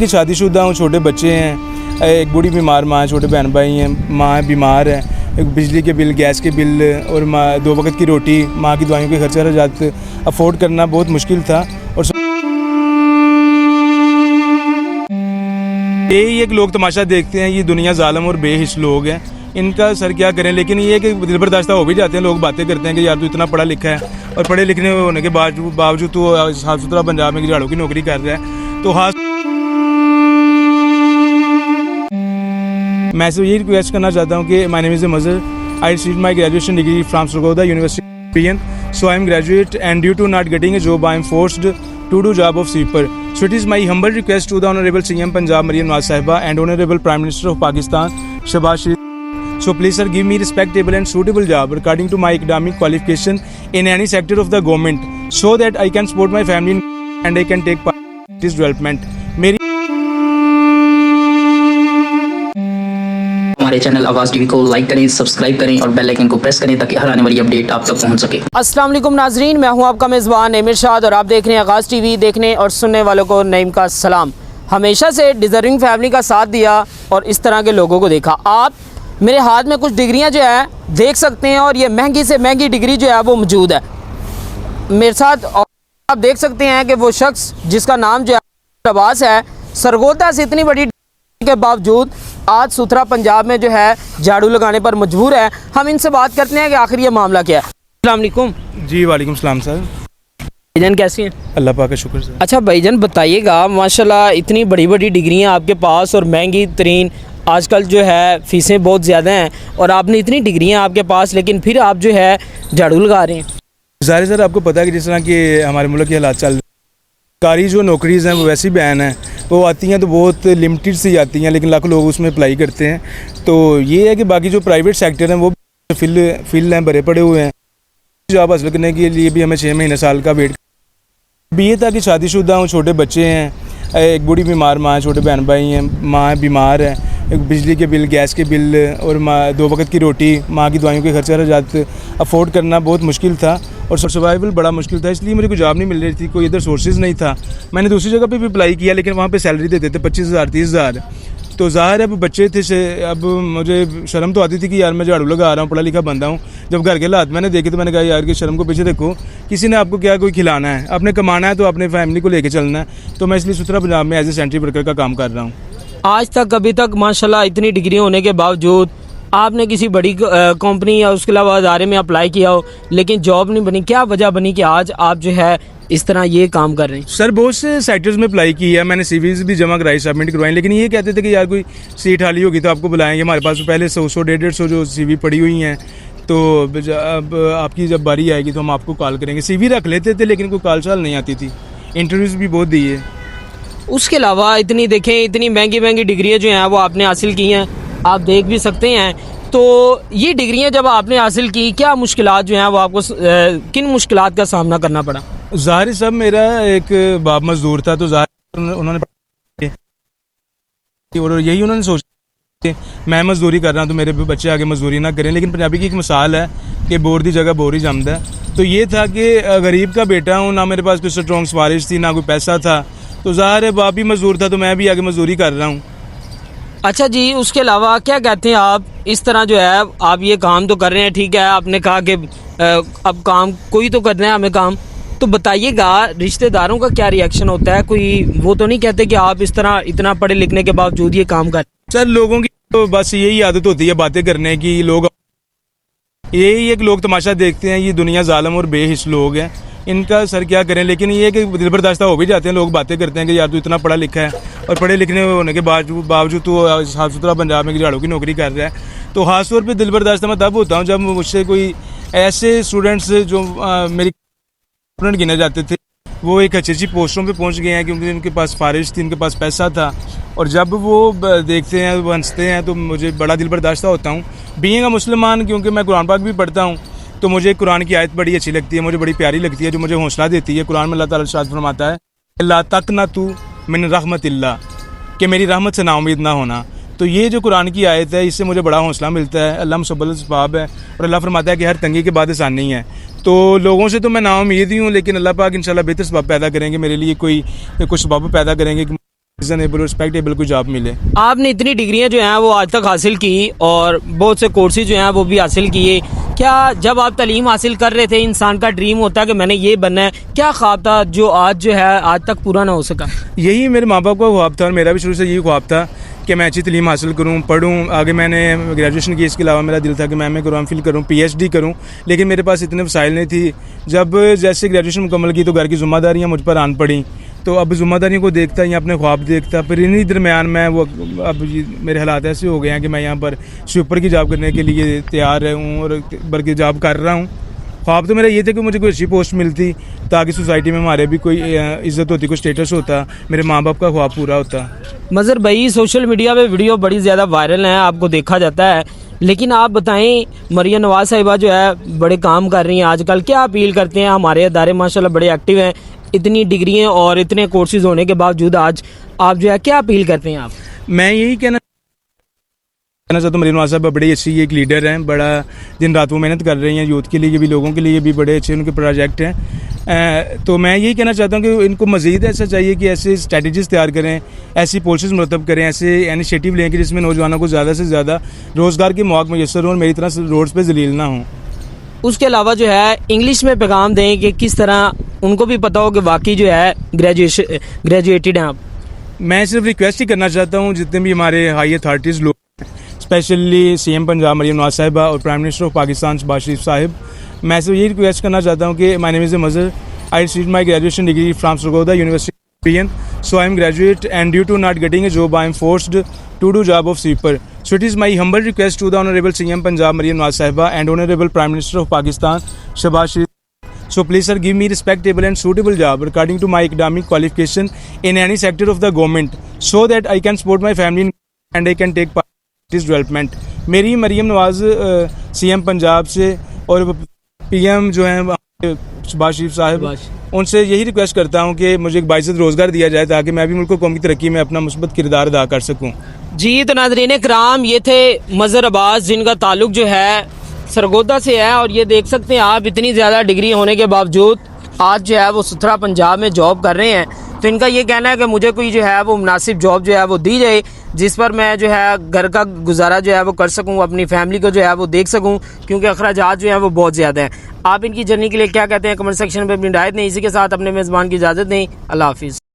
कि शादीशुदा हूँ, छोटे बच्चे हैं, एक बूढ़ी बीमार माँ है, छोटे बहन भाई हैं, माँ बीमार है, एक बिजली के बिल, गैस के बिल और माँ 2 वक्त की रोटी, माँ की दवाइयों के खर्चा जाते अफोर्ड करना बहुत मुश्किल था। और यही एक लोग तमाशा देखते हैं, ये दुनिया जालिम और बेहिस लोग हैं, इनका सर क्या करें। लेकिन ये कि दिल बर्दाश्त हो भी जाते हैं, लोग बातें करते हैं कि यार तू इतना पढ़ा लिखा है और पढ़े लिखने होने के बावजूद तू साफ सुथरा पंजाब में झाड़ू की नौकरी कर रहा है। तो हाँ, मैं से यही रिक्वेस्ट करना चाहता हूँ कि my name is Mazhar, I received my graduation degree from Sargodha university, so I am graduate and due to not getting a job I am forced to do job of sweeper. So it is my humble request to the Honorable CM Punjab Maryam Nawaz Sahiba and Honorable Prime Minister of Pakistan Shehbaz Sharif. So please sir, give me respectable and suitable job according to my academic qualification in any sector of the government, so that I can support my family and I can take part in this development. हमारे channel आवाज़ TV को like करें, subscribe करें और bell icon को press करें ताकि हर आने वाली अपडेट आप तक पहुंच सके। अस्सलाम वालेकुम नाजरीन, मैं हूं आपका मेज़बान एमिर शाद और आप देख रहे हैं आगाज़ टीवी। देखने और सुनने वालों को नईम का सलाम। हमेशा से डिज़र्विंग फैमिली का साथ दिया और इस तरह के लोगों को देखा। आप मेरे हाथ में कुछ डिग्रियां जो है देख सकते हैं और ये महंगी से महंगी डिग्री जो है वो मौजूद है मेरे साथ। और आप देख सकते हैं कि वो शख्स जिसका नाम जो है शहबाज है, सरगोदा से इतनी बड़ी के बावजूद आज सुथरा पंजाब में जो है झाड़ू लगाने पर मजबूर है। हम इनसे बात करते हैं कि आखिर ये मामला क्या है। अस्सलाम वालेकुम जी वालेकुम सलाम सर। भाईजान कैसी हैं? अल्लाह पाक का शुक्र सर। अच्छा भाईजान बताइएगा, माशाल्लाह इतनी बड़ी बड़ी डिग्रियां आपके पास और महंगी तरीन, आजकल जो है फ़ीसें बहुत ज़्यादा हैं और आपने इतनी डिग्रियां आपके पास, लेकिन फिर आप जो है झाड़ू लगा रहे हैं। ज़ाहिर सर आपको पता है कि जिस तरह के हमारे मुल्क के हालात चल रहे हैं, सरकारी जो नौकरीज़ हैं वो वैसी बैन है, वो आती हैं तो बहुत लिमिटेड सी आती हैं, लेकिन लाखों लोग उसमें अप्लाई करते हैं। तो ये है कि बाकी जो प्राइवेट सेक्टर हैं वो फिल हैं, भरे पड़े हुए हैं। जॉब हासिल करने के लिए भी हमें 6 महीने साल का वेट। अभी ये था कि शादीशुदा हूँ, छोटे बच्चे हैं, एक बूढ़ी बीमार माँ है, छोटे बहन भाई हैं, माँ बीमार है, एक बिजली के बिल, गैस के बिल और माँ 2 वक्त की रोटी, माँ की दवाइयों के खर्चा जाते अफोर्ड करना बहुत मुश्किल था और सर्वाइवल बड़ा मुश्किल था। इसलिए मुझे कोई जॉब नहीं मिल रही थी, कोई इधर सोर्सेज नहीं था। मैंने दूसरी जगह पे भी अप्लाई किया, लेकिन वहाँ पे सैलरी देते थे 25,000 30,000। तो ज़ाहिर है अब बच्चे थे से, अब मुझे शर्म तो आती थी कि यार मैं झाड़ू लगा रहा हूँ, पढ़ा लिखा बंदा हूँ। जब घर के हालात मैंने देखे तो मैंने कहा यार कि शर्म को पीछे रखो, किसी ने आपको क्या कोई खिलाना है, आपने कमाना है तो अपने फैमिली को लेके चलना है। तो मैं इसलिए सुथरा पंजाब में एज ए सेंट्री वर्कर का काम कर रहा हूँ। आज तक अभी तक माशाल्लाह इतनी डिग्री होने के बावजूद आपने किसी बड़ी कंपनी या उसके अलावा अदारे में अप्लाई किया हो लेकिन जॉब नहीं बनी, क्या वजह बनी कि आज आप जो है इस तरह ये काम कर रहे हैं? सर बहुत से सेक्टर्स में अप्लाई किया, मैंने सीवीज़ भी जमा कराई, सबमिट करवाई, लेकिन ये कहते थे कि यार कोई सीट खाली होगी तो आपको बुलाएंगे। हमारे पास पहले 100 150 जो CV पड़ी हुई हैं, तो अब आपकी जब बारी आएगी तो हम आपको कॉल करेंगे। CV रख लेते थे लेकिन कोई कॉल शाल नहीं आती थी। इंटरव्यूज़ भी बहुत दिए। उसके अलावा इतनी देखें, इतनी महंगी महंगी डिग्रियाँ जो हैं वो आपने हासिल की हैं, आप देख भी सकते हैं। तो ये डिग्रियाँ जब आपने हासिल की, क्या मुश्किलात जो हैं वो आपको किन मुश्किलात का सामना करना पड़ा? ज़ाहिर साहब मेरा एक बाप मज़दूर था, तो ज़ाहिर उन्होंने और यही उन्होंने सोचा कि मैं मज़दूरी कर रहा हूँ तो मेरे बच्चे आगे मज़दूरी ना करें। लेकिन पंजाबी की एक मिसाल है कि बोर दी जगह बोर ही जमदा है। तो ये था कि गरीब का बेटा हूँ, ना मेरे पास कोई स्ट्रॉन्ग सिफारिश थी, ना कोई पैसा था, तो ज़ाहिर है बाप ही मज़दूर था तो मैं भी आगे मज़दूरी कर रहा हूँ। अच्छा जी, उसके अलावा क्या कहते हैं आप, इस तरह जो है आप ये काम तो कर रहे हैं, ठीक है, आपने कहा कि अब काम कोई तो करना है हमें काम, तो बताइएगा रिश्तेदारों का क्या रिएक्शन होता है? कोई वो तो नहीं कहते कि आप इस तरह इतना पढ़े लिखने के बावजूद ये काम कर? सर लोगों की तो बस यही आदत होती है बातें करने की, लोग यही एक लोग तमाशा देखते हैं, ये दुनिया जालिम और बेहिस लोग हैं, इनका सर क्या करें। लेकिन ये कि दिल बर्दाश्त हो भी जाते हैं, लोग बातें करते हैं कि यार तू इतना पढ़ा लिखा है और पढ़े लिखने होने के बावजूद तू साफ सुथरा पंजाब में झाड़ू की नौकरी कर रहा है। तो ख़ास तौर पे दिल बर्दाश्त मैं तब होता हूँ जब मुझसे कोई ऐसे स्टूडेंट्स जो मेरी स्टूडेंट गिने जाते थे, वो एक अच्छी पोस्टों पे पहुंच गए हैं क्योंकि उनके पास फारिश थी, उनके पास पैसा था, और जब वो देखते हैं, वो हंसते हैं, तो मुझे बड़ा दिल बर्दाश्त होता हूँ। बीइंग अ मुसलमान, क्योंकि मैं कुरान पाक भी पढ़ता हूँ, तो मुझे कुरान की आयत बड़ी अच्छी लगती है, मुझे बड़ी प्यारी लगती है, जो मुझे हौसला देती है। कुरान में अल्लाह ताला इरशाद फरमाता है, ला तक़नतू मिन रहमतिल्लाह, कि मेरी रहमत से नाउमीद ना होना। तो ये जो कुरान की आयत है, इससे मुझे बड़ा हौसला मिलता है। अल्लाह मुसब्बिल असबाब है और अल्लाह फरमाता है कि हर तंगी के बाद आसानी है। तो लोगों से तो मैं नाउमीद ही हूँ, लेकिन अल्लाह पाक इंशाल्लाह बेहतर सबब पैदा करेंगे मेरे लिए, कुछ सबब पैदा करेंगे कि रीजनेबल रिस्पेक्टेबल कोई जॉब मिले। आपने इतनी डिग्रियां जो हैं वो आज तक हासिल की और बहुत से कोर्सेज जो हैं वो भी हासिल किए। क्या जब आप तालीम हासिल कर रहे थे इंसान का ड्रीम होता है कि मैंने ये बनना है, क्या ख्वाब था जो आज जो है आज तक पूरा ना हो सका? यही मेरे माँ बाप का ख्वाब था और मेरा भी शुरू से यही ख्वाब था कि मैं अच्छी तालीम हासिल करूँ, पढ़ूँ। आगे मैंने ग्रेजुएशन की, इसके अलावा मेरा दिल था कि मैं एमए करूँ, एमफिल करूँ, पीएचडी करूँ, लेकिन मेरे पास इतने वसाइल नहीं थी। जब जैसे ग्रेजुएशन मुकम्मल की तो घर की ज़िम्मेदारियाँ मुझ पर आन पड़ी, तो अब ज़िम्मेदारियों को देखता या अपने ख्वाब देखता, फिर इन्हीं दरमियान मैं वो अब मेरे हालात ऐसे हो गए हैं कि मैं यहाँ पर स्वीपर की जॉब करने के लिए तैयार हूँ और बल्कि जॉब कर रहा हूँ। ख्वाब तो मेरा ये था कि मुझे कोई अच्छी पोस्ट मिलती ताकि सोसाइटी में हमारे भी कोई इज़्ज़त होती, कोई स्टेटस होता, मेरे माँ बाप का ख्वाब पूरा होता। मज़हर भाई, सोशल मीडिया पे वीडियो बड़ी ज़्यादा वायरल हैं, आपको देखा जाता है, लेकिन आप बताएं मरियम नवाज़ साहिबा जो है बड़े काम कर रही हैं आजकल, क्या अपील करते हैं? हमारे अदारे माशाल्लाह बड़े एक्टिव हैं, इतनी डिग्रियाँ और इतने कोर्सेज होने के बावजूद आज आप जो है क्या अपील करते हैं आप? मैं यही कहना चाहता हूँ, मरियम नवाज़ साहब बड़ी अच्छी एक लीडर हैं, बड़ा दिन रात वो मेहनत कर रही हैं, यूथ के लिए भी, लोगों के लिए भी बड़े अच्छे उनके प्रोजेक्ट हैं। तो मैं यही कहना चाहता हूँ कि इनको मज़ीद ऐसा चाहिए कि ऐसे स्ट्रेटजीज़ तैयार करें, ऐसी पॉलिसीज़ मुरतब करें, ऐसे इनिशिएटिव लें कि जिसमें नौजवानों को ज़्यादा से ज़्यादा रोज़गार के मौक़े मैसर हों और मेरी तरह रोड्स पर जलील ना हों। उसके अलावा जो है इंग्लिश में पैगाम दें कि किस तरह उनको भी पता हो कि वाकई जो है ग्रेजुएटेड हैं आप। मैं सिर्फ रिक्वेस्ट ही करना चाहता हूँ जितने भी हमारे हाई अथॉरिटीज़ लोग, स्पेशली सीएम पंजाब मरियम नवाज़ साहिबा और prime minister of Pakistan Shehbaz Sharif साहिब, मैं सिर्फ यही रिक्वेस्ट करना चाहता हूँ कि my name is Mazhar, I received my graduation degree from Sargodha university, so I am graduate and due to not getting a job I am forced to do job of sweeper. So it is my humble request to the Honorable CM Punjab Mariam Nawaz Sahiba and Honorable Prime Minister of Pakistan Shehbaz Sharif. So please sir, give me respectable and suitable job according to my academic qualification in any sector of the government so that I can support my family and I can take part in this development. मेरी मरियम नवाज़ CM Punjab से और PM जो हैं शहबाज शरीफ साहब, उनसे यही request करता हूँ कि मुझे एक बाइज़्ज़त रोज़गार दिया जाए ताकि मैं भी मुल्क कौम की तरक्की में अपना मुस्बत किरदार अदा कर सकूँ। जी, तो नाज़रीन कराम, ये थे मज़हर अब्बास जिनका ताल्लुक़ जो है सरगोदा से है और ये देख सकते हैं आप, इतनी ज़्यादा डिग्री होने के बावजूद आज जो है वो सुथरा पंजाब में जॉब कर रहे हैं। तो इनका ये कहना है कि मुझे कोई जो है वो मुनासिब जॉब जो है वो दी जाए जिस पर मैं जो है घर का गुजारा जो है वो कर सकूं, अपनी फैमिली को जो है वो देख सकूं, क्योंकि अखराजात जो हैं वो बहुत ज़्यादा हैं। आप इनकी जर्नी के लिए क्या कहते हैं कमेंट सेक्शन में अपनी राय दें। इसी के साथ अपने मेज़बान की इजाज़त दें। अल्लाह हाफिज़।